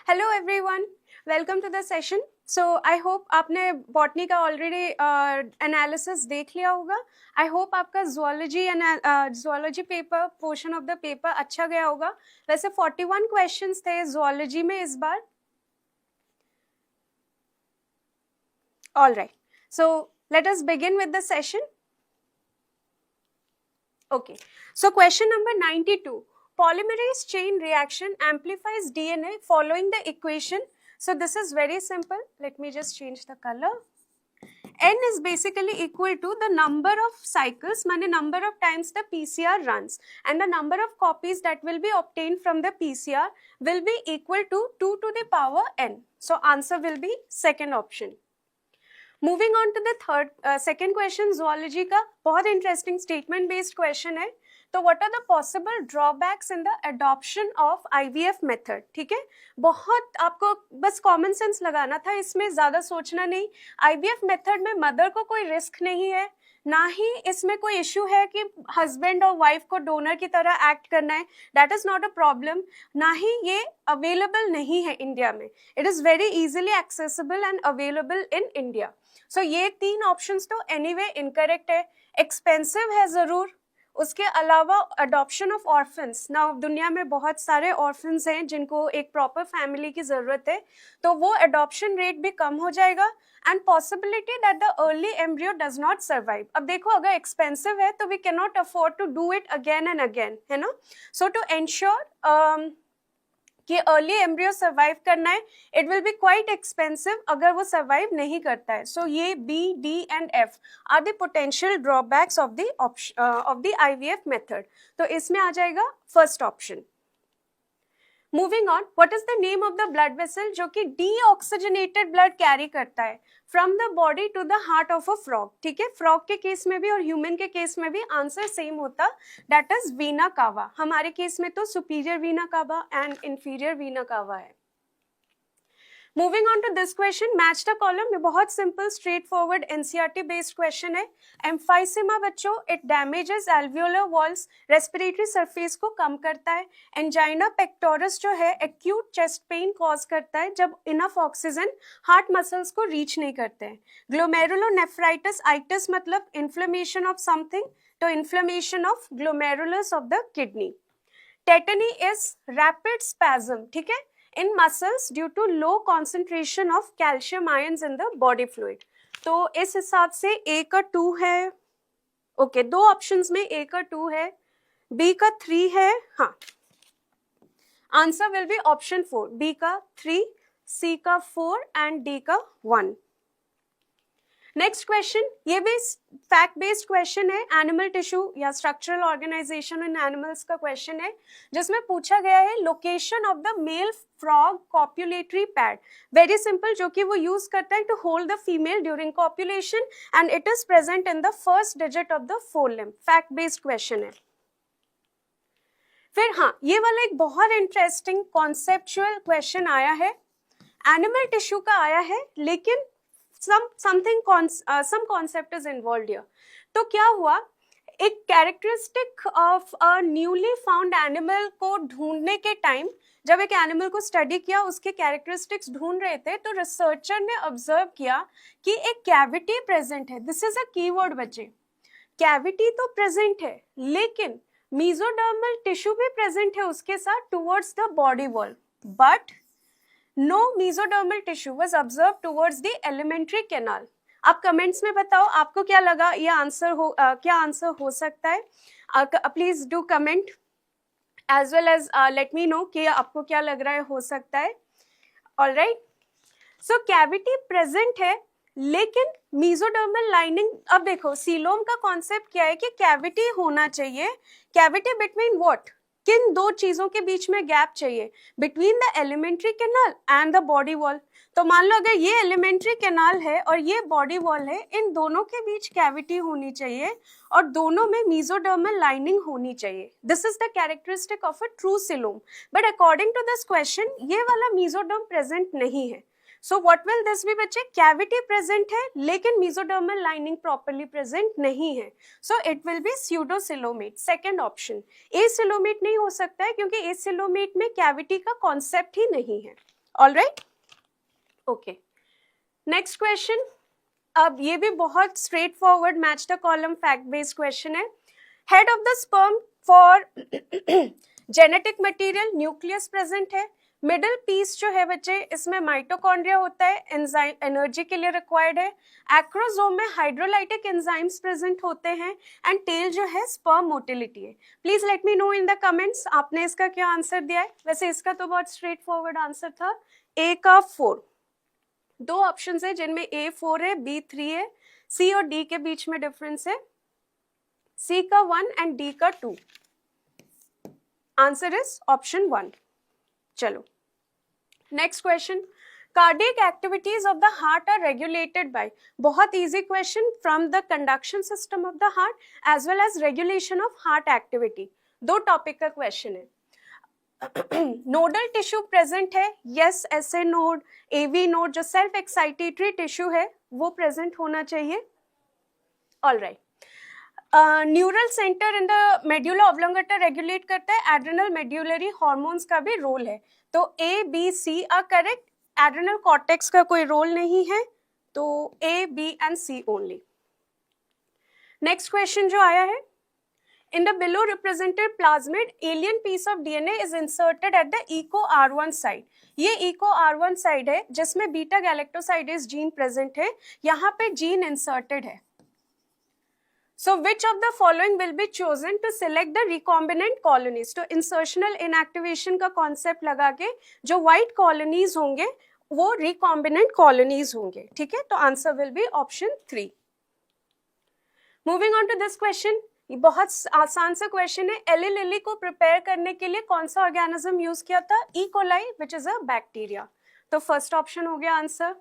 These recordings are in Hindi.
Hello everyone, welcome to the session. So I hope आपने बॉटनी का ऑलरेडी एनालिसिस देख लिया होगा। आई होप आपका zoology paper portion of the paper अच्छा गया होगा। वैसे 41 क्वेश्चंस थे जुअलॉजी में इस बार। All right, so let us begin with the session. Okay, so question number 92. Polymerase chain reaction amplifies DNA following the equation. So this is very simple. Let me just change the color. N is basically equal to the number of cycles, meaning number of times the PCR runs, and the number of copies that will be obtained from the PCR will be equal to 2 to the power n. So answer will be second option. Moving on to the second question zoology का बहुत इंटरेस्टिंग स्टेटमेंट बेस्ड क्वेश्चन है। तो what are the possible drawbacks in the adoption of IVF method. ठीक है, बहुत आपको बस कॉमन सेंस लगाना था, इसमें ज्यादा सोचना नहीं। आईवीएफ मेथड में मदर को कोई रिस्क नहीं है, ना ही इसमें कोई इश्यू है कि हस्बैंड और वाइफ को डोनर की तरह एक्ट करना है, that is not a problem. ना ही ये अवेलेबल नहीं है इंडिया में, it is very easily accessible and available in India. So ये तीन ऑप्शंस तो एनीवे इनकरेक्ट है। एक्सपेंसिव है जरूर, उसके अलावा अडॉप्शन ऑफ ऑर्फन्स, ना दुनिया में बहुत सारे ऑर्फन्स हैं जिनको एक प्रॉपर फैमिली की जरूरत है, तो वो अडॉप्शन रेट भी कम हो जाएगा and possibility that the early embryo does not survive. अब देखो, अगर एक्सपेंसिव है तो we can not afford to do it again and again, है ना। सो टू एंश्योर कि अर्ली एम्ब्रियो सर्वाइव करना है, it will be quite expensive अगर वो सर्वाइव नहीं करता है। सो ये B, D and F are the potential drawbacks of the IVF method. तो इसमें आ जाएगा first option. Moving on, what is the name of the blood vessel जो कि डीऑक्सीजनेटेड ब्लड कैरी करता है from the body to the heart of a frog. ठीक है, फ्रॉग के केस में भी और ह्यूमन के केस में भी आंसर सेम होता, दैट इज वीना कावा। हमारे केस में तो सुपीरियर वीना कावा एंड इंफीरियर वीना कावा है। Moving on to this question, match the column में बहुत simple straight forward NCERT based question है। एम्फाइसेमा बच्चों, it damages alveolar walls, respiratory surface को कम करता है। एंजाइना पेक्टोरस जो है एक्यूट चेस्ट पेन कॉज करता है जब इनफ ऑक्सीजन हार्ट मसल्स को रीच नहीं करते हैं। ग्लोमेरुलोनेफ्राइटिस आइटिस मतलब इन्फ्लेमेशन ऑफ समथिंग, तो inflammation of glomerulus of the kidney. Tetani is rapid spasm, ठीक है, in muscles due to low concentration of calcium ions in the body fluid। तो इस हिसाब से A का 2 है। ओके, दो ऑप्शंस में A का 2 है, B का 3 है। हाँ, answer will be option 4, B का 3, C का 4 एंड D का 1। नेक्स्ट क्वेश्चन, ये भी फैक्ट बेस्ड क्वेश्चन है, एनिमल टिश्यू या स्ट्रक्चरल ऑर्गेनाइजेशन इन एनिमल्स का क्वेश्चन है, जिसमें पूछा गया है location of the male frog copulatory pad. Very simple, जो कि वो यूज करता है to hold the female during copulation and it is present in the first digit of the forelimb. Fact based question है। फिर हाँ, ये वाला एक बहुत इंटरेस्टिंग कॉन्सेप्चुअल क्वेश्चन आया है, एनिमल टिश्यू का आया है, लेकिन some concept is involved here। तो क्या हुआ, एक characteristic of a newly found animal को ढूंढने के टाइम, जब एक एनिमल को स्टडी किया, उसके कैरेक्टरिस्टिक्स ढूंढ रहे थे, तो रिसर्चर ने ऑब्जर्व किया कि एक कैविटी प्रेजेंट है। दिस इज अ कीवर्ड बच्चे, कैविटी तो प्रेजेंट है लेकिन मेसोडर्मल टिश्यू भी प्रेजेंट है उसके साथ towards the body wall, but no mesodermal tissue was observed towards the alimentary canal। आप कमेंट्स में बताओ आपको क्या लगा, ये आंसर क्या आंसर हो सकता है। Please do comment as well as let me know कि आपको क्या लग रहा है हो सकता है। All right, so cavity present है लेकिन मेसोडर्मल लाइनिंग। अब देखो, सीलोम का कॉन्सेप्ट क्या है कि कैविटी होना चाहिए, कैविटी बिटवीन व्हाट, किन दो चीजों के बीच में गैप चाहिए, between the alimentary canal and the body wall. तो मान लो अगर ये एलिमेंट्री कैनाल है और ये बॉडी वॉल है, इन दोनों के बीच कैविटी होनी चाहिए और दोनों में मेसोडर्मल लाइनिंग होनी चाहिए। This is the characteristic of a true coelom, but according to this question ये वाला मेसोडर्म प्रेजेंट नहीं है। So what will this be बच्चे, कैविटी प्रेजेंट है लेकिन मेसोडर्मल लाइनिंग प्रॉपर्ली प्रेजेंट नहीं है, so it will be pseudocoelomate, second option. Acoelomate नहीं हो सकता है क्योंकि एसिलोमेट में कैविटी का कॉन्सेप्ट ही नहीं है। All right, okay. Next question, अब ये भी बहुत straightforward match the column fact based question है। Head of the sperm for genetic material nucleus present है। मिडिल पीस जो है बच्चे, इसमें माइटोकॉन्ड्रिया होता है, एंजाइम एनर्जी के लिए रिक्वायर्ड है। एक्रोसोम में हाइड्रोलाइटिक एंजाइम्स प्रेजेंट होते हैं एंड टेल जो है स्पर्म मोटिलिटी है। Please let me no in the comments आपने इसका क्या आंसर दिया है। वैसे इसका तो बहुत स्ट्रेट फॉरवर्ड आंसर था, ए का 4। दो ऑप्शन है जिनमें ए 4 है, बी 3 है, सी और डी के बीच में डिफरेंस है, सी का 1 एंड डी का 2। Answer is option 1। चलो next question, cardiac activities of the heart are regulated by, बहुत easy question, from the conduction system of the heart as well as regulation of heart activity. दो टॉपिक का क्वेश्चन है। नोडल टिश्यू प्रेजेंट है, yes, SA node, AV node, जो सेल्फ एक्साइटेटरी टिश्यू है वो प्रेजेंट होना चाहिए। All right, neural centre in the medulla oblongata regulate करता है, एड्रेनल मेड्यूलरी हार्मोन्स का भी रोल है। तो A B C are correct, adrenal cortex का कोई रोल नहीं है, तो A B and C only. Next question जो आया है, in the below represented plasmid alien piece of DNA is inserted at the eco R1 site। ये eco R1 site है जिसमें बीटा गैलेक्टोसाइडेज जीन प्रेजेंट है, यहाँ पे जीन इंसर्टेड है। So which of the following will be chosen to select the recombinant colonies? तो insertional inactivation का concept लगा के जो white colonies होंगे वो recombinant colonies होंगे, ठीक है। तो answer will be option 3। Moving on to this question, ये बहुत आसान सा क्वेश्चन है। एली लिली को प्रिपेयर करने के लिए कौन सा ऑर्गेनिज्म यूज किया था? E coli which is a bacteria. तो फर्स्ट ऑप्शन हो गया आंसर।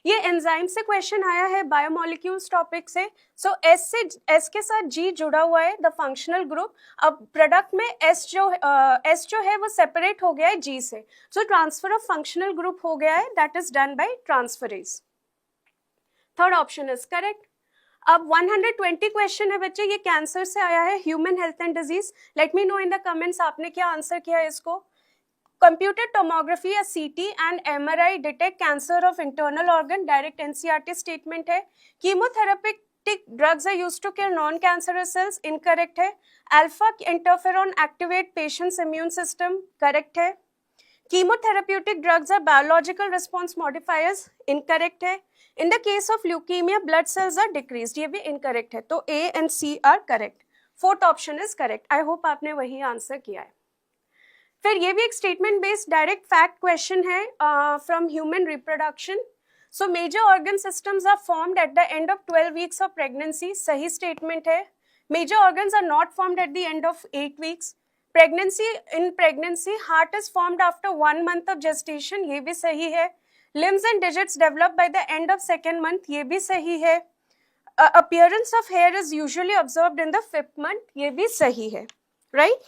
ये एंजाइम से क्वेश्चन आया है, बायोमोलिक्यूल्स टॉपिक से। सो एस के साथ जी जुड़ा हुआ है, द फंक्शनल ग्रुप। अब प्रोडक्ट में एस जो है वो सेपरेट हो गया है जी से, सो ट्रांसफर ऑफ फंक्शनल ग्रुप हो गया है, that is done by transferase. Third option is correct. अब 120 क्वेश्चन है बच्चे, ये कैंसर से आया है, human health and disease. Late me no in the comments आपने क्या आंसर किया है इसको। कंप्यूटर टोमोग्राफी या CT and MRI detect cancer of internal organ, direct NCERT statement है। Chemotherapeutic drugs are used to kill non cancerous cells, incorrect है। Alpha interferon activate patients immune system, correct है। Chemotherapeutic drugs are biological response modifiers, incorrect है। In the case of leukaemia blood cells are decreased, ये भी इनकरेक्ट है। तो A and C are correct. Fourth option is correct. I hope आपने वही आंसर किया है। फिर ये भी एक statement based direct fact question है from human reproduction. So major organ systems are formed at the end of 12 weeks of pregnancy, सही स्टेटमेंट है। Major organs are not formed at the end of 8 weeks. in pregnancy heart is formed after 1 month of gestation, ये भी सही है। limbs and digits develop by the end of 2nd month, ये भी सही है। appearance of hair is usually observed in the 5th month, ये भी सही है, right?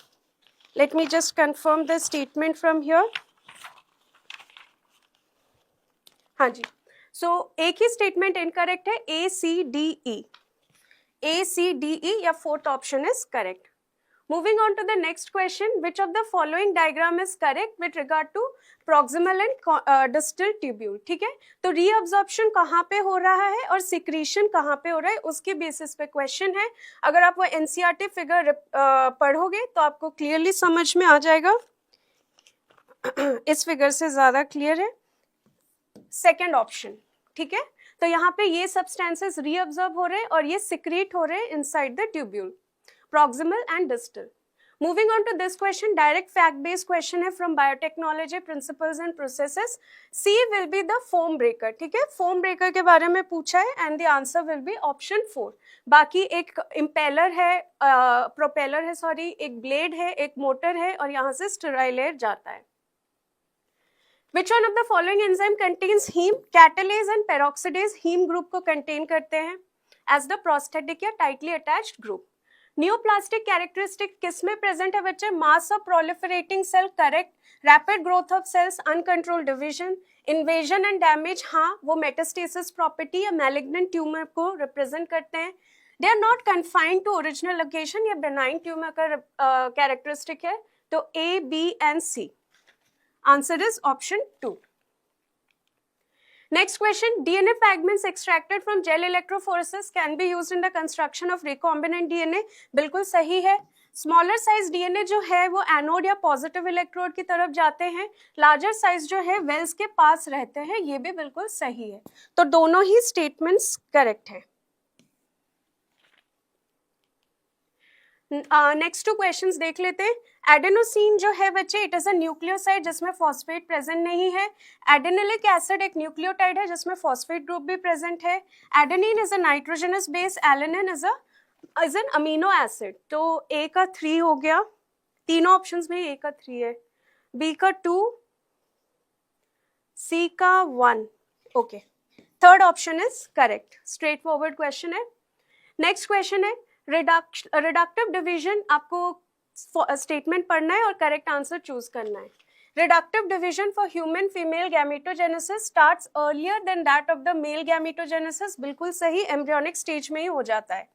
Let me just confirm the statement from here। हाँ जी, so एक ही statement incorrect है, A, C, D, E। A, C, D, E या fourth option is correct। Moving on to the next question, which of the following diagram is correct with regard to proximal and distal tubule? ठीक है, तो रीअब्जॉर्प्शन कहाँ पे हो रहा है और सिक्रीशन कहाँ पे हो रहा है, उसके बेसिस पे क्वेश्चन है। अगर आप वो एनसीईआरटी फिगर पढ़ोगे तो आपको क्लियरली समझ में आ जाएगा। इस फिगर से ज्यादा क्लियर है सेकेंड ऑप्शन, ठीक है। तो यहाँ पे ये सब्सटेंसेस रीअब्जॉर्ब हो रहे हैं और ये सिक्रीट हो रहे हैं inside the tubule, proximal and distal। Moving on to this question, direct fact-based question है from biotechnology principles and processes। C will be the foam breaker, ठीक है। foam breaker के बारे में पूछा है and the answer will be option 4। बाकी एक impeller है, propeller है सॉरी, एक blade है, एक motor है और यहाँ से sterile air जाता है। Which one of the following enzyme contains heme? Catalase and peroxidase heme group को contain करते हैं as the prosthetic या tightly attached group। Neoplastic characteristic किस में प्रेजेंट है बच्चे? Mass of proliferating cell, correct. Rapid growth of cells, uncontrolled division, invasion and damage, हाँ वो मेटास्टेसिस प्रॉपर्टी या मैलिग्नेंट ट्यूमर को रिप्रेजेंट करते हैं। They are not confined to original location, या बेनाइन ट्यूमर का कैरेक्टरिस्टिक है। तो A, B and C. Answer is option 2। Next question, DNA fragments extracted from gel electrophoresis can be used in the construction of recombinant DNA. बिल्कुल सही है. स्मॉलर साइज डीएनए जो है वो एनोड या पॉजिटिव इलेक्ट्रोड की तरफ जाते हैं, लार्जर साइज जो है वेल्स के पास रहते हैं, ये भी बिल्कुल सही है. तो दोनों ही स्टेटमेंट्स करेक्ट है. नेक्स्ट टू क्वेश्चंस देख लेते हैं. एडेनोसिन जो है बच्चे, इट इज अ न्यूक्लियोसाइड जिसमें फॉस्फेट प्रेजेंट नहीं है. एडेनिलिक एसिड एक न्यूक्लियोटाइड है जिसमें फॉस्फेट ग्रुप भी प्रेजेंट है. Adenine is a nitrogenous base. Alanine is an amino acid. तो ए का 3 हो गया. तीनों ऑप्शंस में ए का 3 है, बी का 2, सी का 1. Okay, third option is correct. Straightforward question है. नेक्स्ट क्वेश्चन है रिडक्टिव डिवीजन. आपको स्टेटमेंट पढ़ना है और करेक्ट आंसर चूज करना है. Reductive division for human female gametogenesis starts earlier than that of the male gametogenesis. बिल्कुल सही, एम्ब्रियोनिक स्टेज में ही हो जाता है.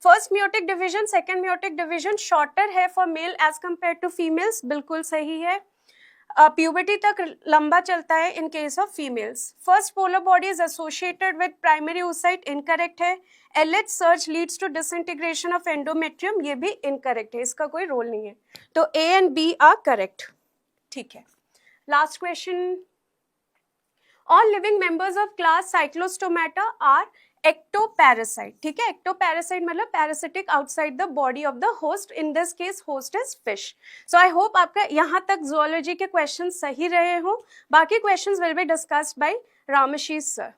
First meiotic division, second meiotic division shorter है for male as compare to females. बिल्कुल सही है. प्यूबर्टी तक लंबा चलता है in case of females. First polar body is associated with primary oocyte. Incorrect है. LH surge leads to disintegration of endometrium. ये भी इनकरेक्ट है, इसका कोई रोल नहीं है. तो A and B are correct. ठीक है. Last question. All living members of class Cyclostomata are ectoparasite. ठीक है, एक्टोपैरासाइट मतलब parasitic outside the body of the host. In this case host is fish. So I hope आपका यहाँ तक जूलॉजी के क्वेश्चन सही रहे हो. बाकी questions will be discussed bye Ramashish sir.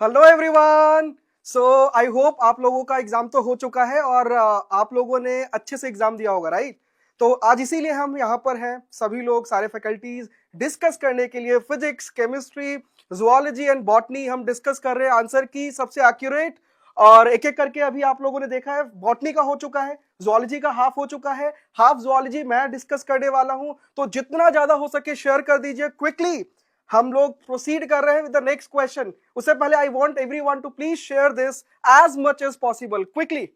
Hello everyone. So I hope आप लोगों का एग्जाम तो हो चुका है और आप लोगों ने अच्छे से एग्जाम दिया होगा, राइट? तो आज इसीलिए हम यहाँ पर हैं, सभी लोग, सारे फैकल्टीज डिस्कस करने के लिए. Physics, chemistry, zoology and botany हम डिस्कस कर रहे हैं आंसर की सबसे एक्यूरेट. और एक एक करके अभी आप लोगों ने देखा है, बॉटनी का हो चुका है, जूलॉजी का हाफ हो चुका है, हाफ जूलॉजी मैं डिस्कस करने वाला हूं. तो जितना ज्यादा हो सके शेयर कर दीजिए. क्विकली हम लोग प्रोसीड कर रहे हैं विद द नेक्स्ट क्वेश्चन. उससे पहले I want everyone to please share this as much as possible quickly.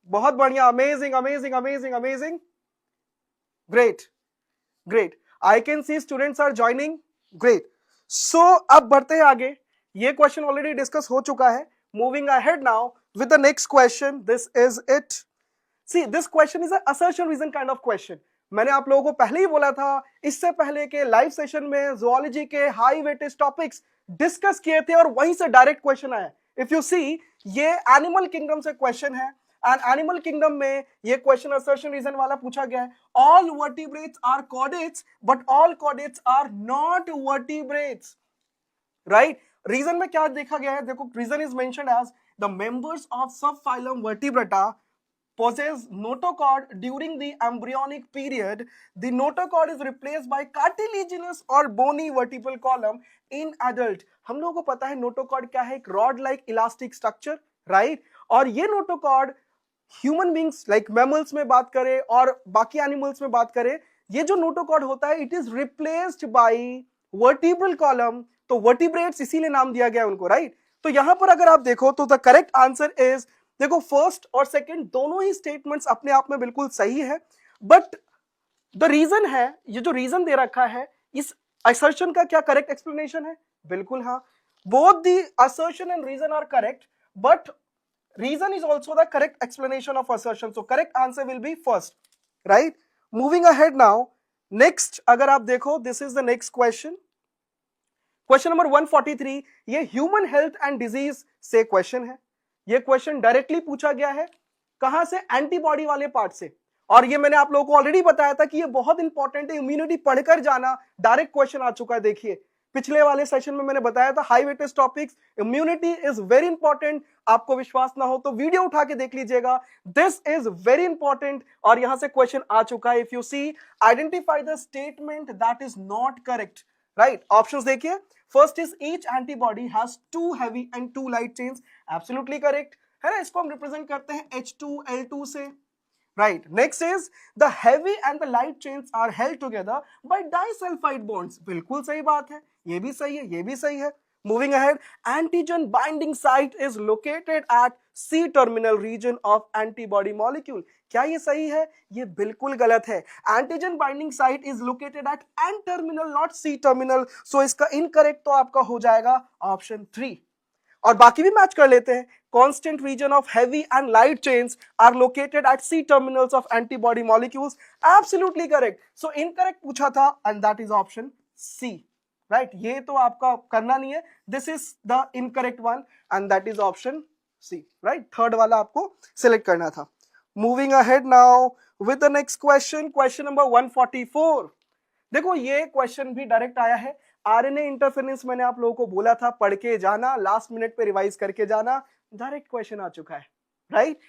बहुत बढ़िया, amazing amazing amazing amazing, great great. I can see students are joining, great. So अब बढ़ते हैं आगे. ये क्वेश्चन ऑलरेडी डिस्कस हो चुका है. Moving ahead now with the next question. This is it. See this question is assertion reason kind of question. मैंने आप लोगों को पहले ही बोला था, इससे पहले के लाइव सेशन में जूलॉजी के हाई वेटेज टॉपिक्स डिस्कस किए थे और वहीं से डायरेक्ट क्वेश्चन आया. इफ यू सी, ये एनिमल किंगडम से क्वेश्चन है एंड एनिमल किंगडम में ये क्वेश्चन असर्शन रीजन वाला पूछा गया है. All vertebrates are chordates but all chordates are not vertebrates, right? Reason में क्या देखा गया है, देखो, reason is mentioned as the members of subphylum Vertebrata possess notochord during the embryonic period. The notochord is replaced by cartilaginous or bony vertebral column in adult. हम लोगों को पता है notochord क्या है, एक rod like elastic structure, right? और ये notochord human beings like mammals में बात करें और बाकी एनिमल्स में बात करें, ये जो नोटोकॉर्ड होता है it is replaced by vertebral column. तो वर्टिब्रेट्स इसीलिए नाम दिया गया उनको, राइट? तो यहां पर अगर आप देखो तो द करेक्ट आंसर इज, देखो, फर्स्ट और सेकंड दोनों ही स्टेटमेंट्स अपने आप में बिल्कुल सही है. बट द रीजन है, ये जो रीजन दे रखा है, इस असर्शन का क्या करेक्ट एक्सप्लेनेशन है? बिल्कुल हाँ, both the assertion and reason are correct, but reason is also the correct explanation of assertion. So correct answer will be first, right? Moving ahead now, next अगर आप देखो, this is the next question. Question number 143. ये human health and disease से question है. ये question directly पूछा गया है, कहां से? एंटीबॉडी वाले पार्ट से. और ये मैंने आप लोगों को ऑलरेडी बताया था कि ये बहुत इंपॉर्टेंट है, इम्यूनिटी पढ़कर जाना. डायरेक्ट क्वेश्चन आ चुका है. देखिए, पिछले वाले सेशन में मैंने बताया था high topics topics, immunity is very important. आपको विश्वास ना हो तो वीडियो उठा के देख लीजिएगा. This is very important. और यहां से क्वेश्चन आ चुका है. If you see, identify the statement that is not correct, right? Options देखिए. First is each antibody has 2 heavy and 2 light chains. Absolutely correct है ना. इसको हम रिप्रेजेंट करते हैं H2L2 से, right? Next is the heavy and the light chains are held together by disulfide bonds. बिल्कुल सही बात है, ये भी सही है, ये भी सही है. Moving ahead, antigen binding site is located at C terminal region of antibody molecule. क्या ये सही है? ये बिल्कुल गलत है. Antigen binding site is located at N terminal, not C terminal. So इसका incorrect तो आपका हो जाएगा option 3. और बाकी भी मैच कर लेते हैं. Constant region of heavy and light chains are located at C terminals of antibody molecules. Absolutely correct. So incorrect पूछा था and that is option C. Right? ये तो आपका करना नहीं है. This is the incorrect one and that is option C. Right? Third वाला आपको select करना था. Moving ahead now with the next question. Question number 144. देखो ये क्वेश्चन भी डायरेक्ट आया है. आरएनए इंटरफेरेंस मैंने आप लोगों को बोला था पढ़ के जाना, लास्ट मिनट पे रिवाइज करके जाना. डायरेक्ट क्वेश्चन आ चुका है. Right?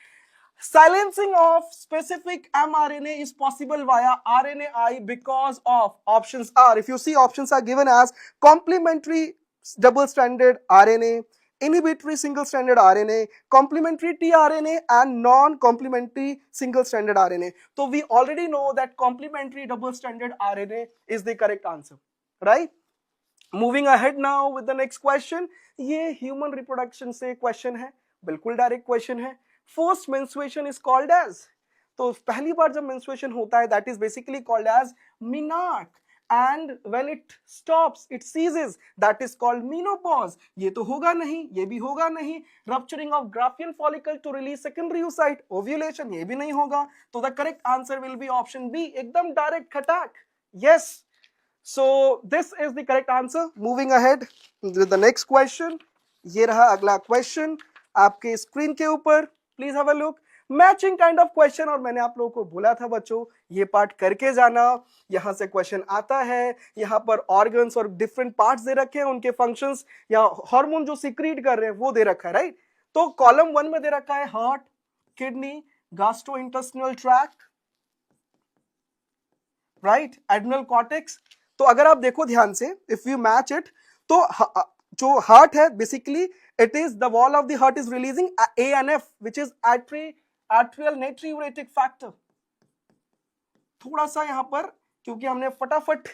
Silencing of specific mRNA is possible via RNAi because of options are, if you see options are given as complementary double-stranded RNA, inhibitory single-stranded RNA, complementary tRNA and non-complementary single-stranded RNA. So we already know that complementary double-stranded RNA is the correct answer, right? Moving ahead now with the next question. ये human reproduction से question है, बिल्कुल direct question है. First menstruation is called as, तो पहली बार जब menstruation होता है that is basically called as menarche, and when it stops, it ceases, that is called menopause. ये तो होगा नहीं, ये भी होगा नहीं. Rupturing of Graafian follicle to release secondary oocyte, ovulation, ये भी नहीं होगा. तो the correct answer will be option B, एकदम direct खटाक. Yes. So this is the correct answer. Moving ahead with the next question. ये रहा अगला question आपके स्क्रीन के ऊपर. Please have a look. Matching kind of question, और मैंने आप लोगों को बोला था बच्चों ये पार्ट करके जाना. यहां से क्वेश्चन आता है, यहां पर ऑर्गन्स और डिफरेंट पार्ट्स दे रखे हैं, उनके फंक्शंस या हार्मोन जो सीक्रेट कर रहे हैं वो दे रखा है. राइट? तो कॉलम 1 में दे रखा है heart, kidney, gastrointestinal tract, right, adrenal cortex. तो अगर आप देखो ध्यान से, इफ यू मैच इट, तो जो हार्ट है basically it is the wall of the heart is releasing ANF, which is atrial natriuretic factor. थोड़ा सा यहां पर क्योंकि हमने फटाफट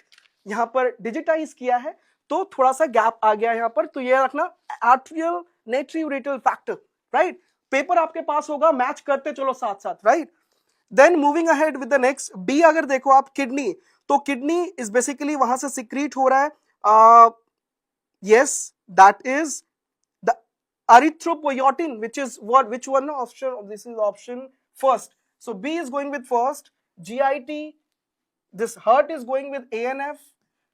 यहां पर डिजिटाइज किया है तो थोड़ा सा गैप आ गया यहां पर, तो ये रखना atrial natriuretic factor. Right? Paper आपके पास होगा, मैच करते चलो साथ साथ. Right? Then moving ahead with the next B. अगर देखो आप किडनी, तो किडनी इज बेसिकली वहां से सिक्रीट हो रहा है. yes, that is erythropoietin, which is what, which one option? This is option first. So B is going with first, GIT. This heart is going with ANF.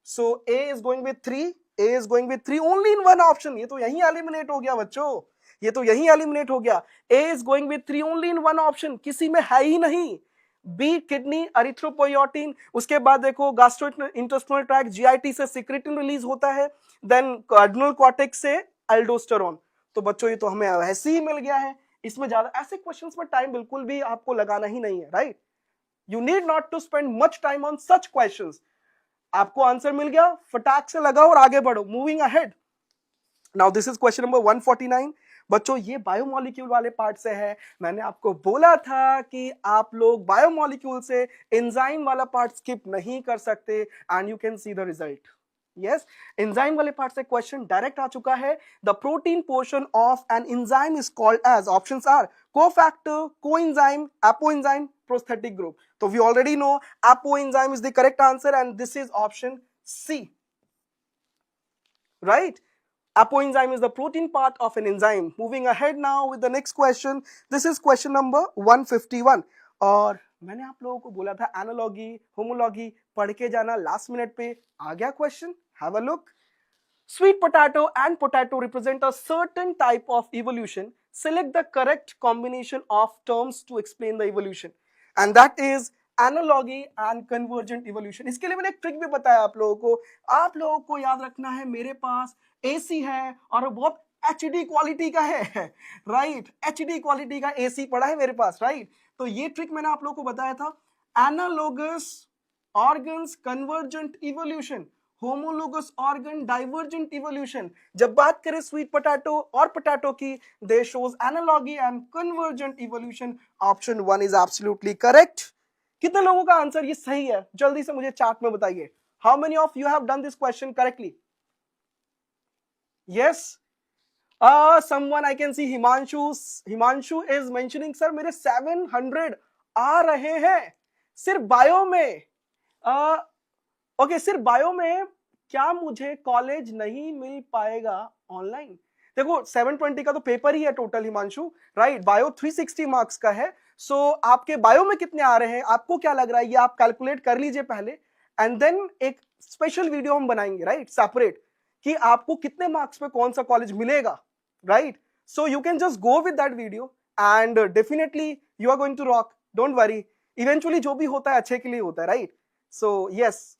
So A is going with 3. A is going with 3 only in one option. ये तो यहीं एलिमिनेट हो गया बच्चों, ये तो यहीं एलिमिनेट हो गया. A is going with 3 only in one option, किसी में है ही नहीं. B kidney, erythropoietin. उसके बाद देखो गैस्ट्रोइंटेस्टिनल ट्रैक्ट, GIT से सिक्रेटिन रिलीज होता है. देन एड्रिनल कॉर्टेक्स से एल्डोस्टेरोन. तो बच्चों ये तो हमें ऐसे ही मिल गया है. इसमें ज्यादा ऐसे क्वेश्चंस में टाइम बिल्कुल भी आपको लगाना ही नहीं है. Right? You need not to spend much time on such questions. आपको आंसर मिल गया, फटाक से लगाओ और आगे बढ़ो. Moving ahead now, this is question number 149. बच्चों ये बायोमोलिक्यूल वाले पार्ट से है. मैंने आपको बोला था कि आप लोग बायोमोलिक्यूल से एंजाइम वाला पार्ट स्किप नहीं कर सकते and you can see the result. Yes, enzyme वाले पार्ट से क्वेश्चन डायरेक्ट आ चुका है. The protein portion of an enzyme is called as, options are cofactor, coenzyme, apoenzyme, prosthetic group. तो we already know apoenzyme is the correct answer and this is option C. Right? Apoenzyme is the protein part of an enzyme. Moving ahead now with the next question. This is question number 151. और मैंने आप लोगों को बोला था एनालॉजी, होमोलॉजी पढ़ के जाना. लास्ट मिनट पे आ गया question. Have a look. Sweet potato and potato represent a certain type of evolution. Select the correct combination of terms to explain the evolution. And that is analogy and convergent evolution. इसके लिए मैंने एक ट्रिक भी बताया आप लोगों को. आप लोगों को याद रखना है, मेरे पास एसी है और बहुत एचडी क्वालिटी का है. राइट? एचडी क्वालिटी का एसी पड़ा है मेरे पास. राइट? तो ये ट्रिक मैंने आप लोगों को बताया था. Analogous organs, convergent evolution, homologous organ, divergent evolution. जब बात करें स्वीट पोटैटो और पोटैटो की, दे shows analogy and convergent evolution. Option 1 is absolutely correct. कितने लोगों का आंसर ये सही है? जल्दी से मुझे चार्ट में बताइए. How many of you have done this question correctly? yes. Someone I can see Himanshu is mentioning, sir मेरे 700 आ रहे हैं सिर्फ बायो में. ओके, सिर्फ बायो में क्या मुझे कॉलेज नहीं मिल पाएगा ऑनलाइन? देखो 720 का तो पेपर ही है total Himanshu, right. Bio 360 marks का है. सो आपके बायो में कितने आ रहे हैं, आपको क्या लग रहा है, ये आप कैलकुलेट कर लीजिए पहले, एंड देन एक स्पेशल वीडियो हम बनाएंगे, राइट, सेपरेट, कि आपको कितने मार्क्स पे कौन सा कॉलेज मिलेगा, right. So you can just go with that video and definitely you are going to rock. Don't worry, eventually जो भी होता है अच्छे के लिए होता है, राइट. सो यस,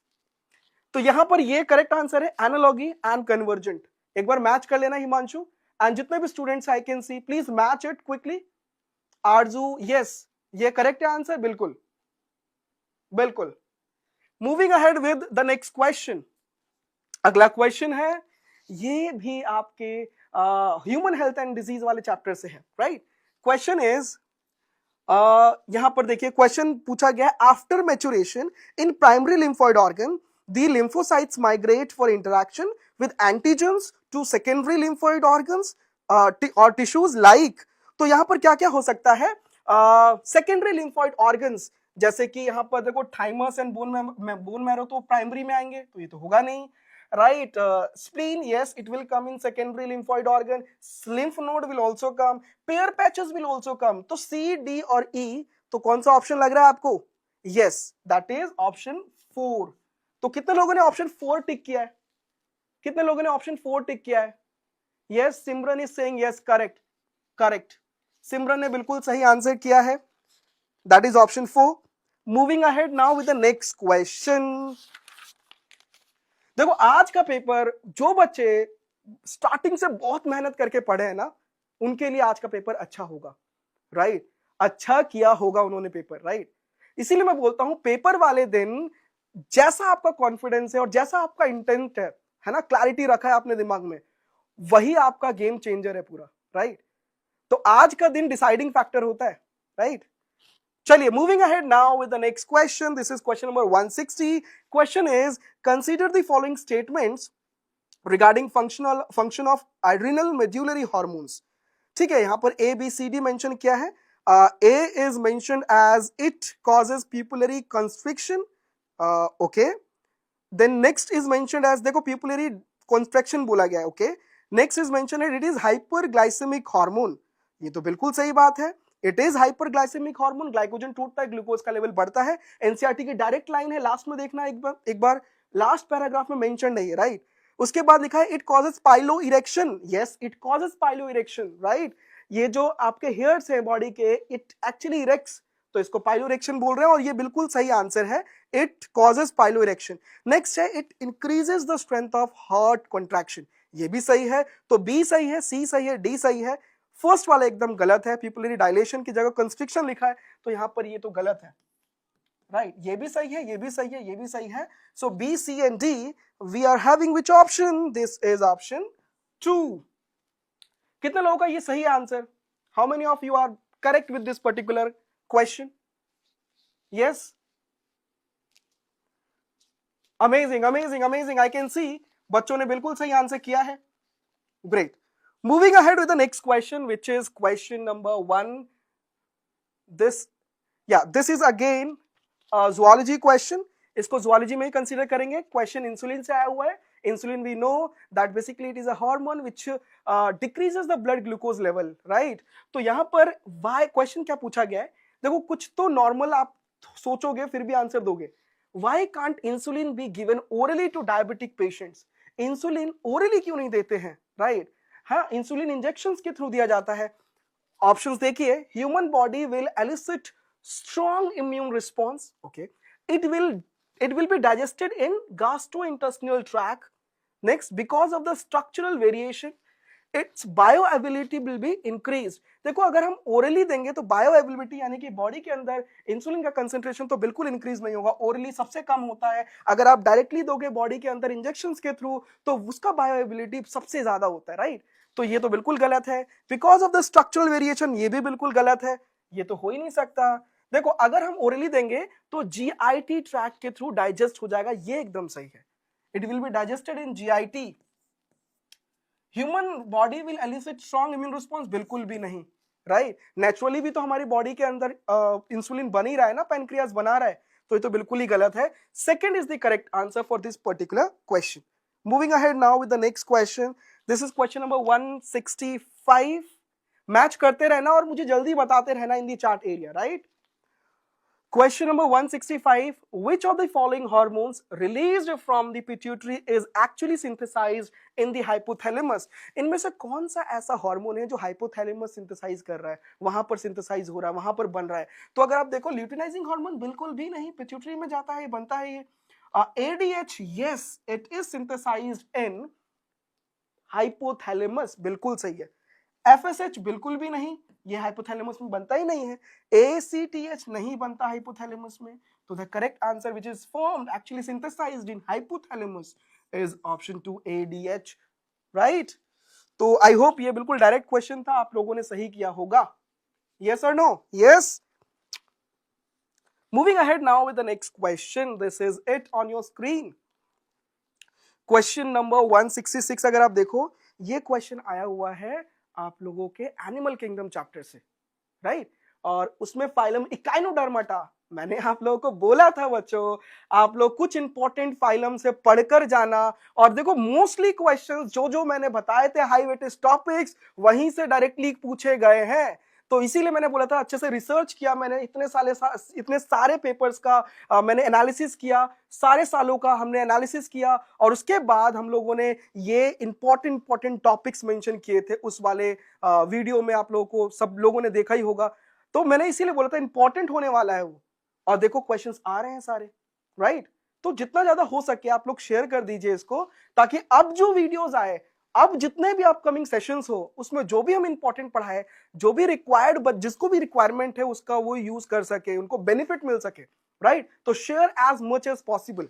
तो यहां पर ये करेक्ट आंसर है, एनालॉगी एंड कन्वर्जेंट. एक बार मैच कर लेना हिमांशु, एंड जितने भी students I can C please match it quickly. Aarzoo, yes, ये करेक्ट आंसर, बिल्कुल बिल्कुल. Moving ahead with the next question. अगला क्वेश्चन है, ये भी आपके ह्यूमन हेल्थ एंड डिजीज वाले चैप्टर से है, राइट. क्वेश्चन इज, यहां पर देखिए क्वेश्चन पूछा गया है, after maturation in primary lymphoid organ the lymphocytes migrate for interaction with antigens to secondary lymphoid organs or tissues like. तो यहां पर क्या क्या हो सकता है, सेकेंडरी लिम्फोइड ऑर्गन्स, जैसे कि यहां पर देखो थाइमस एंड बोन मैरो तो प्राइमरी में आएंगे, तो ये तो होगा नहीं, right. Spleen, yes, it will come in secondary lymphoid organ. Lymph node will also come, pair patches will also come. तो सी, डी और ई, तो कौन सा ऑप्शन लग रहा है आपको? Yes, that is option 4. तो कितने लोगों ने ऑप्शन 4 टिक किया है? कितने लोगों ने ऑप्शन 4 टिक किया है? Yes, Simran is saying yes, correct correct. Simran ने बिल्कुल सही आंसर किया है, that is option 4. Moving ahead now with the next question. देखो आज का पेपर जो बच्चे स्टार्टिंग से बहुत मेहनत करके पढ़े हैं ना, उनके लिए आज का पेपर अच्छा होगा, राइट. अच्छा किया होगा उन्होंने पेपर, राइट. इसीलिए मैं बोलता हूं पेपर वाले दिन जैसा आपका कॉन्फिडेंस है और जैसा आपका इंटेंट है ना, क्लैरिटी रखा है आपने दिमाग में, वही आपका गेम चेंजर है पूरा, राइट. तो आज का दिन डिसाइडिंग फैक्टर होता है, राइट. चलिए, moving ahead now with the next question. This is question number 160. Question is, consider the following statements regarding function of adrenal medullary hormones. ठीक है, यहां पर A B C D mention किया है. A is mentioned as it causes pupillary constriction. Okay, then next is mentioned as, देखो pupillary constriction बोला गया है, okay. Next is mentioned it is hyperglycemic hormone. ये तो बिल्कुल सही बात है, it is hyperglycemic hormone. Glycogen टूटता है, ग्लूकोज का लेवल बढ़ता है. एनसीईआरटी की डायरेक्ट लाइन है, लास्ट में देखना एक बार लास्ट पैराग्राफ में मेंशन नहीं है, राइट. उसके बाद लिखा है it causes pilo erection. Yes, it causes pilo erection, right. ये जो आपके हेयर्स हैं बॉडी के, इट एक्चुअली इरेक्ट्स, तो इसको पाइलोइरेक्शन बोल रहे हैं, और ये बिल्कुल सही आंसर है, इट कॉजेज पाइलोइरेक्शन. नेक्स्ट है, it increases the strength of heart contraction. ये भी सही है, तो बी सही है, सी सही है, डी सही है. फर्स्ट वाला एकदम गलत है, पिपुलरी डायलेशन की जगह कंस्ट्रिक्शन लिखा है, तो यहां पर ये तो गलत है, राइट. ये भी सही है, ये भी सही है, ये भी सही है. So B, C and D we are having which option? This is option 2. कितने लोगों का ये सही answer? How many of you are correct with this particular question? Yes, amazing, amazing, amazing. I can see बच्चों ने बिल्कुल सही आंसर किया है. Great. Moving ahead with the next question, which is question number 1. This is again a zoology question. इसको zoology में ही consider करेंगे. Question इंसुलिन से आया हुआ है. Insulin, we know that basically it is a hormone which decreases the blood glucose level, right? तो यहां पर why question क्या पूछा गया है? देखो कुछ तो नॉर्मल आप सोचोगे फिर भी आंसर दोगे. Why can't insulin be given orally to diabetic patients? Insulin orally क्यों नहीं देते हैं, राइट. हाँ, इंसुलिन इंजेक्शंस के थ्रू दिया जाता है. ऑप्शंस देखिए, human body will elicit strong immune response. Okay, it will be digested in gastrointestinal tract. Next, because of the structural variation, its bioavailability will be increased. देखो अगर हम ओरली देंगे तो बायोअवेलेबिलिटी यानी कि बॉडी के अंदर इंसुलिन का कंसंट्रेशन तो बिल्कुल इंक्रीज नहीं होगा, ओरली सबसे कम होता है. अगर आप डायरेक्टली दोगे बॉडी के अंदर इंजेक्शंस के थ्रू तो उसका बायोअवेलेबिलिटी सबसे ज्यादा होता है, राइट. तो ये तो बिल्कुल गलत है. Because of the structural variation, ये भी बिल्कुल गलत है, ये तो हो ही नहीं सकता. देखो अगर हम ओरली देंगे तो जीआईटी ट्रैक्ट के थ्रू डाइजेस्ट हो जाएगा, ये एकदम सही है. It will be digested in GIT. Human body will elicit strong immune response, बिल्कुल भी नहीं, राइट। नेचुरली भी तो हमारी बॉडी के अंदर इंसुलिन बन ही रहा है ना, पैनक्रियास बना रहा है, तो ये तो बिल्कुल ही गलत है। Second is the correct answer for this particular question. Moving ahead now with the next question, this is question number 165। Match करते रहना और मुझे जल्दी बताते रहना in the chart area, right. Question number 165, which of the following hormones released from the pituitary is actually synthesized in the hypothalamus? इनमें से कौन सा ऐसा हार्मोन है जो हाइपोथैलेमस सिंथेसाइज कर रहा है, वहां पर सिंथेसाइज हो रहा है, वहां पर बन रहा है? तो अगर आप देखो ल्यूटिनाइजिंग हार्मोन बिल्कुल भी नहीं, पिट्यूटरी में जाता है, बनता है ये। ADH, yes, it is synthesized in hypothalamus, बिल्कुल सही है। FSH बिल्कुल भी नहीं, ये हाइपोथैलेमस में बनता ही नहीं है। ACTH नहीं बनता हाइपोथैलेमस में, तो the correct answer which is formed actually synthesised in hypothalamus is option 2 ADH, right. तो आई होप ये बिल्कुल डायरेक्ट क्वेश्चन था, आप लोगों ने सही किया होगा। यस और no? Yes. Moving ahead now with the next question, this is it on your screen. Question number 166 अगर आप देखो, ये क्वेश्चन आया हुआ है आप लोगों के एनिमल किंगडम चैप्टर से, राइट। और उसमें फाइलम इकाइनोडर्माटा, मैंने आप लोगों को बोला था बच्चों, आप लोग कुछ इंपॉर्टेंट फाइलम से पढ़कर जाना। और देखो मोस्टली क्वेश्चंस जो मैंने बताए थे हाई वेटेज टॉपिक्स, वहीं से डायरेक्टली पूछे गए हैं। तो इसीलिए मैंने बोला था अच्छे से रिसर्च किया, मैंने इतने सारे पेपर्स का मैंने एनालिसिस किया, सारे सालों का हमने एनालिसिस किया, और उसके बाद हम लोगों ने ये इंपॉर्टेंट टॉपिक्स मेंशन किए थे उस वाले वीडियो में, आप लोगों को सब लोगों ने देखा ही होगा। तो मैंने इसीलिए बोला था इंपॉर्टेंट होने वाला है वो, और देखो क्वेश्चंस आ रहे हैं सारे, राइट। तो जितना ज्यादा हो सके आप लोग शेयर कर दीजिए इसको, ताकि अब जो वीडियोस आए, अब जितने भी अपकमिंग सेशंस हो, उसमें जो भी हम इंपॉर्टेंट पढ़ाए, जो भी रिक्वायर्ड, जिसको भी रिक्वायरमेंट है उसका वो यूज कर सके, उनको बेनिफिट मिल सके, राइट। तो share as much as possible.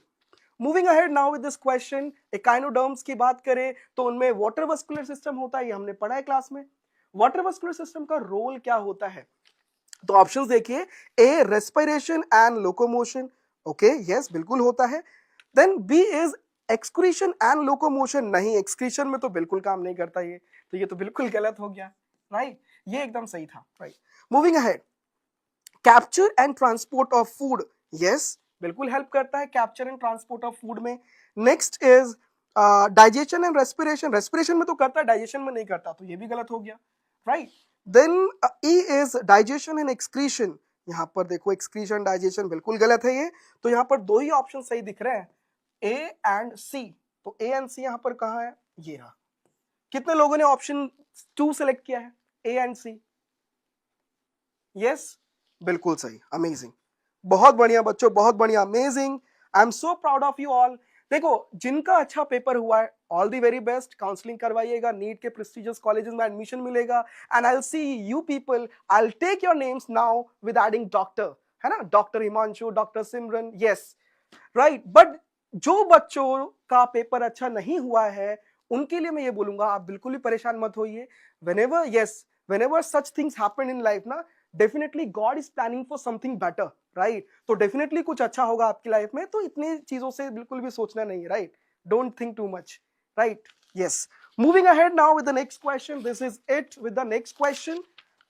Moving ahead now with this question, echinoderms की बात करें तो उनमें वाटर वस्कुलर सिस्टम होता है, ये हमने पढ़ा है क्लास में। वाटर वस्कुलर सिस्टम का रोल क्या होता है? तो ऑप्शंस देखिए, A respiration and locomotion, okay yes बिल्कुल होता है। Then B is excretion and locomotion, नहीं एक्सक्रीशन में तो बिल्कुल काम नहीं करता ये, तो ये तो बिल्कुल गलत हो गया, राइट। ये एकदम सही था, right. Moving ahead, capture and transport of food, yes बिल्कुल हेल्प करता है capture and transport of food में। Next is digestion and respiration, respiration में तो करता है, डाइजेशन में नहीं करता, तो ये भी गलत हो गया, right. Then E is digestion and excretion, यहां पर देखो एक्सक्रीशन डाइजेशन बिल्कुल गलत है ये, तो यहां पर दो ही ऑप्शन सही दिख रहे हैं, ए एंड सी। तो ए एंड सी यहां पर कहां है? ये रहा। कितने लोगों ने ऑप्शन 2 सेलेक्ट किया है, ए एंड सी? यस बिल्कुल सही, अमेजिंग, बहुत बढ़िया बच्चों, बहुत बढ़िया, amazing. I am so proud of you all. देखो जिनका अच्छा पेपर हुआ है, all the very best, counselling करवाइएगा, नीट के प्रेस्टिजियस कॉलेजेस में एडमिशन मिलेगा, and I will see you people, I will take your names now with adding doctor, है ना, doctor Himanshu, doctor Simran, yes right. But जो बच्चों का पेपर अच्छा नहीं हुआ है, उनके लिए मैं ये बोलूंगा आप बिल्कुल भी परेशान मत होइए। whenever such things happen in life ना, definitely God is planning for something better, right. तो डेफिनेटली कुछ अच्छा होगा आपकी लाइफ में, तो इतनी चीजों से बिल्कुल भी सोचना नहीं है, right. Don't think too much, right. Yes, moving ahead now with the next question, this is it with the next question,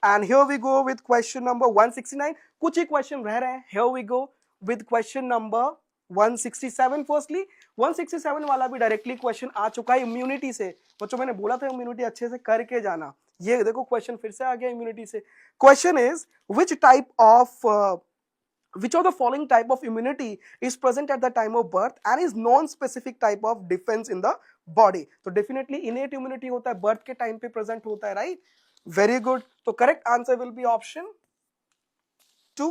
and here we go with question number 169। कुछ ही क्वेश्चन रह रहे हैं, here we go with question number 167। Firstly 167 वाला भी डायरेक्टली क्वेश्चन आ चुका है इम्यूनिटी से। बच्चों मैंने बोला था इम्यूनिटी अच्छे से करके जाना, ये देखो क्वेश्चन फिर से आ गया इम्यूनिटी से। Question is which of the following type of immunity is present at the time of birth and is non-specific type of defense in the body? तो definitely innate immunity होता है, birth के time पे present होता है, right? Very good. तो correct answer will be option 2.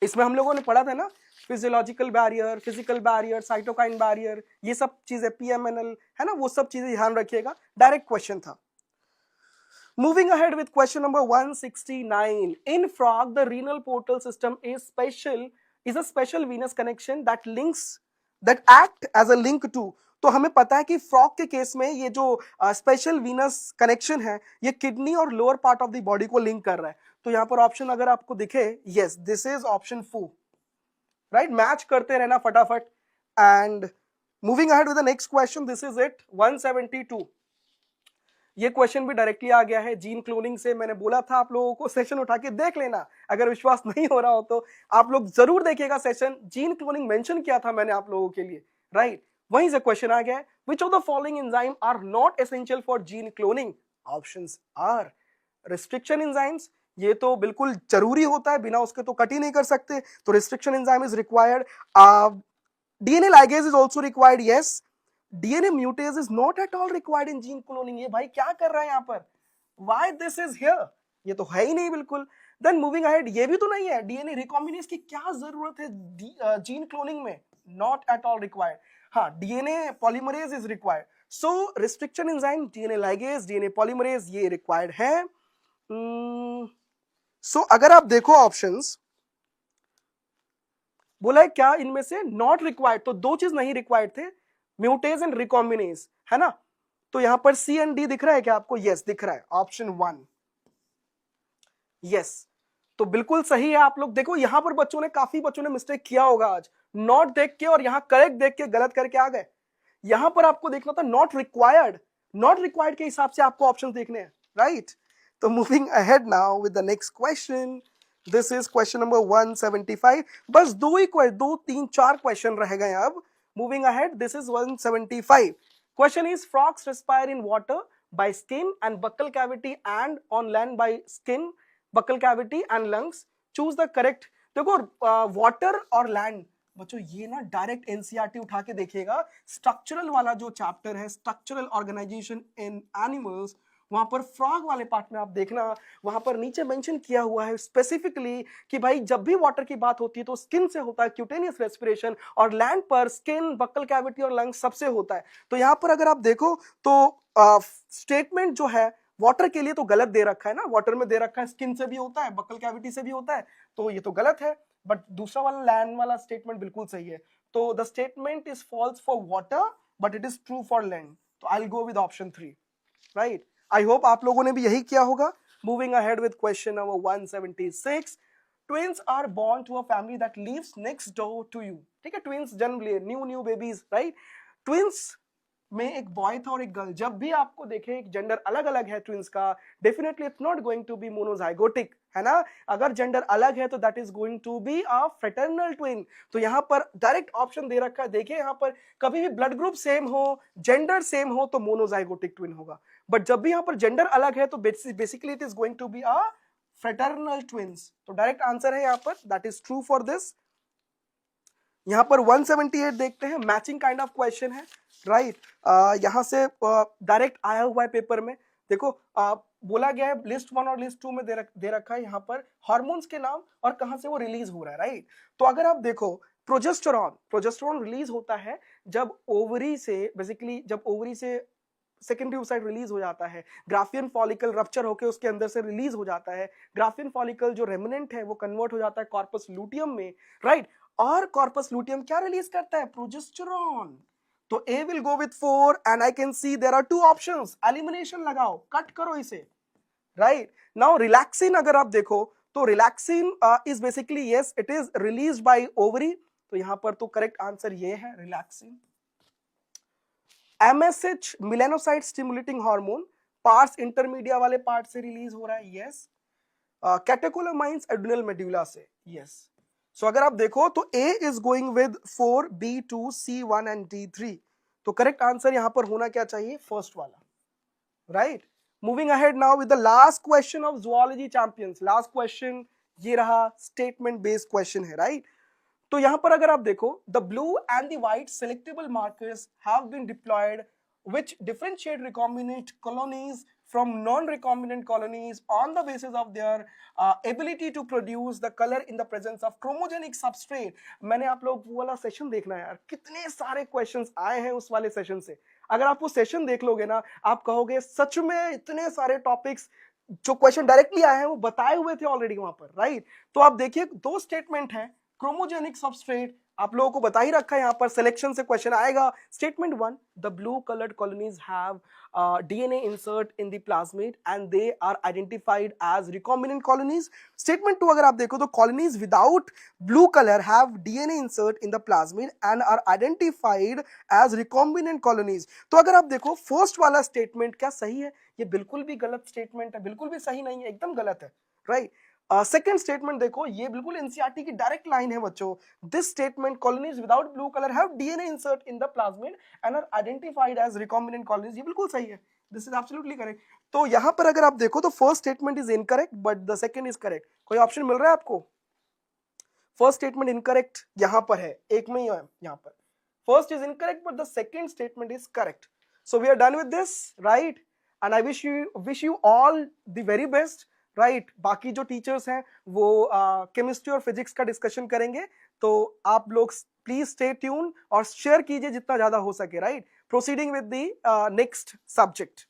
इसमें हम लोगों ने पढ़ा था ना, physiological barrier, physical barrier, cytokine barrier, ये सब चीजें, PMNL है ना, वो सब चीजें ध्यान रखिएगा, डायरेक्ट क्वेश्चन था। Moving ahead with question number 169. In frog, the renal portal system is a special venous connection that act as a link to. तो हमें पता है कि फ्रॉग के केस में ये जो स्पेशल वीनस कनेक्शन है, ये किडनी और lower part of the body को लिंक कर रहा है। तो यहाँ पर ऑप्शन अगर आपको दिखे, yes this is option 4, right. Match करते रहना फटाफट। And moving ahead with the next question, this is it 172। ये क्वेश्चन भी डायरेक्टली आ गया है जीन क्लोनिंग से। मैंने बोला था आप लोगों को सेशन उठा के देख लेना, अगर विश्वास नहीं हो रहा हो तो आप लोग जरूर देखिएगा सेशन, जीन क्लोनिंग मेंशन किया था मैंने आप लोगों के लिए, राइट। वहीं से क्वेश्चन आ गया है, which of the following enzyme are not essential for gene cloning? Options are restriction enzymes, ये तो बिल्कुल जरूरी होता है, बिना उसके तो कट ही नहीं कर सकते, तो restriction enzyme is required. DNA ligase is also required, yes. DNA म्यूटेज is not at all required in gene cloning. ये भाई क्या कर रहा है यहाँ पर, व्हाई दिस इज हियर, ये तो है ही नहीं बिल्कुल। देन मूविंग अहेड, ये भी तो नहीं है, डीएनए रिकॉम्बिनेज की क्या जरूरत है जीन क्लोनिंग में, नॉट एट ऑल रिक्वायर्ड। हाँ, DNA polymerase is required, so restriction enzyme, DNA ligase, DNA polymerase ये रिक्वायर्ड है। सो अगर आप देखो ऑप्शंस, बोला है क्या इनमें से नॉट रिक्वायर्ड, तो दो चीज नहीं रिक्वायर्ड थे, म्यूटेज एंड रिकॉम्बिनेज, है ना। तो यहां पर सी एंड डी दिख रहा है क्या आपको? यस दिख रहा है, ऑप्शन 1 यस। तो बिल्कुल सही है। आप लोग देखो यहां पर बच्चों ने, काफी बच्चों ने मिस्टेक किया होगा आज, नॉट देख के और यहां करेक्ट देख के गलत करके आ गए। यहां पर आपको देखना था नॉट रिक्वायर्ड, नॉट रिक्वायर्ड के हिसाब से आपको ऑप्शन देखने हैं, राइट। तो moving ahead now with the next question, this is question number 175। बस दो तीन चार क्वेश्चन रह गए अब। Moving ahead, this is 175। Question is frogs respire in water by skin and buccal cavity and on land by skin, buccal cavity and lungs. Choose the correct। देखो वाटर और लैंड, बच्चों ये ना डायरेक्ट एनसीईआरटी उठा के देखिएगा, स्ट्रक्चरल वाला जो चैप्टर है, स्ट्रक्चरल ऑर्गेनाइजेशन इन एनिमल्स, वहां पर फ्रॉग वाले पार्ट में आप देखना, वहां पर नीचे मेंशन किया हुआ है स्पेसिफिकली कि भाई जब भी वाटर की बात होती है तो स्किन से होता है क्यूटेनियस रेस्पिरेशन, और लैंड पर स्किन, बक्कल कैविटी और लंग्स सबसे होता है। तो यहां पर अगर आप देखो तो स्टेटमेंट जो है वाटर के लिए तो गलत दे रखा है ना, वाटर में दे रखा है स्किन से भी होता है, बक्कल कैविटी से भी होता है, तो ये तो गलत है। बट दूसरा वाला लैंड वाला स्टेटमेंट बिल्कुल सही है। तो the statement is false for water but it is true for land. तो I will go with option 3, right. I hope आप लोगों ने भी यही किया होगा। Moving ahead with question number 176। Twins are born to a family that lives next door to you. ठीक है, ट्विन्स जन्म लिए, न्यू बेबीज, राइट। ट्विन्स में एक बॉय था और एक गर्ल, जब भी आपको देखें जेंडर अलग अलग है ट्विन्स का, definitely it's not going to be monozygotic, है ना। अगर जेंडर अलग है तो that is going to be a fraternal twin. तो यहां पर डायरेक्ट ऑप्शन दे रखा है, देखिए यहां पर कभी भी ब्लड ग्रुप सेम हो, जेंडर सेम हो तो मोनोजाइगोटिक ट्विन होगा, बट जब भी यहां पर जेंडर अलग है तो basically it is going to be a fraternal twins. तो डायरेक्ट आंसर है यहां पर, that is true for this. यहां पर 178 देखते हैं, मैचिंग काइंड ऑफ क्वेश्चन है, राइट। यहां से डायरेक्ट आया हुआ है पेपर में। देखो बोला गया है लिस्ट 1 और लिस्ट 2 में दे रखा है यहाँ पर हार्मोन्स के नाम और कहां से वो रिलीज हो रहा है, राइट। तो अगर आप देखो प्रोजेस्टेरॉन रिलीज होता है जब ओवरी से, बेसिकली जब ओवरी से सेकेंडरी ओसाइट रिलीज हो जाता है, ग्राफियन फॉलिकल रप्चर होकर उसके अंदर से रिलीज हो जाता है, ग्राफियन फॉलिकल जो रेमिनेंट है वो कन्वर्ट हो जाता है कॉर्पस लूटियम में, राइट। और कॉर्पस लूटियम क्या रिलीज करता है? प्रोजेस्टेरॉन। तो I will go with 4 and I can see there are 2 options. Elimination लगाओ, कट करो इसे, राइट। नाउ रिलैक्सिन अगर आप देखो तो relaxin is basically yes it is released by ovary, तो यहां पर तो करेक्ट आंसर ये है relaxin. MSH melanocyte stimulating hormone pars intermedia वाले पार्ट से रिलीज हो रहा है, यस। कैटेकोलामाइंस एड्रिनल मेडुला से, यस। सो अगर आप देखो तो A is going with 4, B2, C1 and D3। तो करेक्ट आंसर यहां पर होना क्या चाहिए? फर्स्ट वाला, right. Moving ahead now with the last question of zoology champions. Last question ये रहा, स्टेटमेंट बेस्ड क्वेश्चन है, राइट। तो यहां पर अगर आप देखो the blue and the white selectable markers have been deployed which differentiate recombinant colonies from non-recombinant colonies on the basis of their ability to produce the color in the presence of chromogenic substrate। मैंने आप लोग वो वाला सेशन देखना है यार, कितने सारे क्वेश्चंस आए हैं उस वाले सेशन से। अगर आप वो सेशन देख लोगे ना, आप कहोगे सच में इतने सारे टॉपिक्स जो क्वेश्चन डायरेक्टली आए हैं वो बताए हुए थे ऑलरेडी वहां पर, राइट। तो आप देखिए 2 स्टेटमेंट है, क्रोमोजेनिक सबस्ट्रेट आप लोगों को बता ही रखा है यहाँ पर, सिलेक्शन से क्वेश्चन आएगा। Statement 1, the blue coloured colonies have DNA insert in the plasmid and they are identified as recombinant colonies. Statement 2 अगर आप देखो तो colonies without blue color have DNA insert in the plasmid and are identified as recombinant colonies. तो अगर आप देखो फर्स्ट वाला स्टेटमेंट क्या सही है? ये बिल्कुल भी गलत स्टेटमेंट है, बिल्कुल भी सही नहीं है, एकदम गलत है, राइट। सेकेंड स्टेटमेंट देखो, ये बिल्कुल एनसीईआरटी की डायरेक्ट लाइन है बच्चों। This statement colonies without blue colour have DNA insert in the plasmid and are identified as recombinant colonies, ये बिल्कुल सही है, दिस इज एब्सोल्युटली करेक्ट। तो यहां पर अगर आप देखो तो first statement is incorrect but the second is correct. कोई ऑप्शन मिल रहा है आपको? फर्स्ट स्टेटमेंट इनकरेक्ट यहां पर है, एक में ही है यहां पर, first is incorrect but the second statement is correct. So we are done with this, right, and I wish you all the very best, right. बाकी जो टीचर्स हैं वो केमिस्ट्री और फिजिक्स का डिस्कशन करेंगे, तो आप लोग प्लीज स्टे ट्यून और शेयर कीजिए जितना ज्यादा हो सके, right. Proceeding with the next subject.